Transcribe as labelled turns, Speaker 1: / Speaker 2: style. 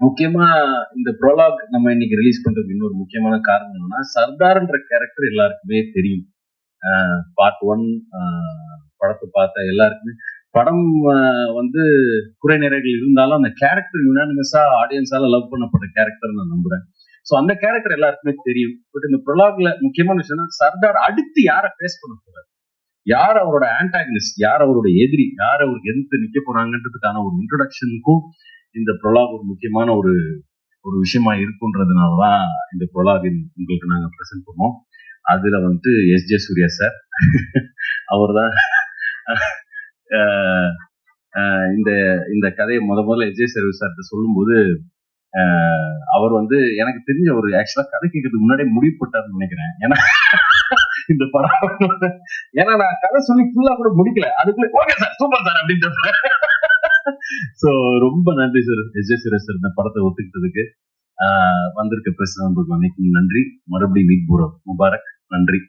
Speaker 1: முக்கியமா இந்த ப்ரோலாக் நம்ம இன்னைக்கு ரிலீஸ் பண்றதுக்கு இன்னொரு முக்கியமான காரணம் என்னன்னா, சர்தார்ன்ற கேரக்டர் எல்லாருக்குமே தெரியும். பார்ட் 1 படத்தை பார்த்த எல்லாருக்குமே படம் வந்து குறை நிறைகள் இருந்தாலும் அந்த கேரக்டர் யுனானிமஸா ஆடியன்ஸால லவ் பண்ணப்பட்ட கேரக்டர் நான் நம்புறேன். சோ அந்த கேரக்டர் எல்லாருக்குமே தெரியும். பட் இந்த ப்ரோலாக்ல முக்கியமான விஷயம் சர்தார் அடுத்து யாரை ஃபேஸ் பண்ண போறாரு, யார் அவரோட ஆன்டாகனிஸ்ட், யார் அவரோட எதிரி, யார் அவருக்கு எதிர்த்து நிக்க போறாங்கன்றதுக்கான ஒரு இன்ட்ரோடக்ஷனுக்கும் இந்த ப்ரோலாக் ஒரு முக்கியமான ஒரு விஷயமா இருக்குன்றதுனாலதான் இந்த ப்ரோலாக் உங்களுக்கு நாங்க பிரசன்ட் பண்ணுவோம். அதுல வந்து எஸ்.ஜே. சூர்யா சார் அவர் தான் இந்த கதையை முதல்ல எஸ்.ஜே. சூர்யா சார் சொல்லும் போது அவர் வந்து எனக்கு தெரிஞ்ச ஒரு ஆக்சுவலா கதை கேட்கறதுக்கு முன்னாடியே முடிவு போட்டாருன்னு நினைக்கிறேன். ஏன்னா இந்த படம் ஏன்னா நான் கதை சொல்லி ஃபுல்லா கூட முடிக்கல, அதுக்குள்ள ஓகே சார் சூப்பர் சார் அப்படின்னு. சோ ரொம்ப நன்றி சார் எஸ்.ஜே. சூர்யா சார் இந்த படத்தை ஒத்துக்கிட்டதுக்கு. வந்திருக்க பிரஸ் நண்பர்களுக்கு நன்றி. மறுபடியும் மீட் முபாரக். நன்றி.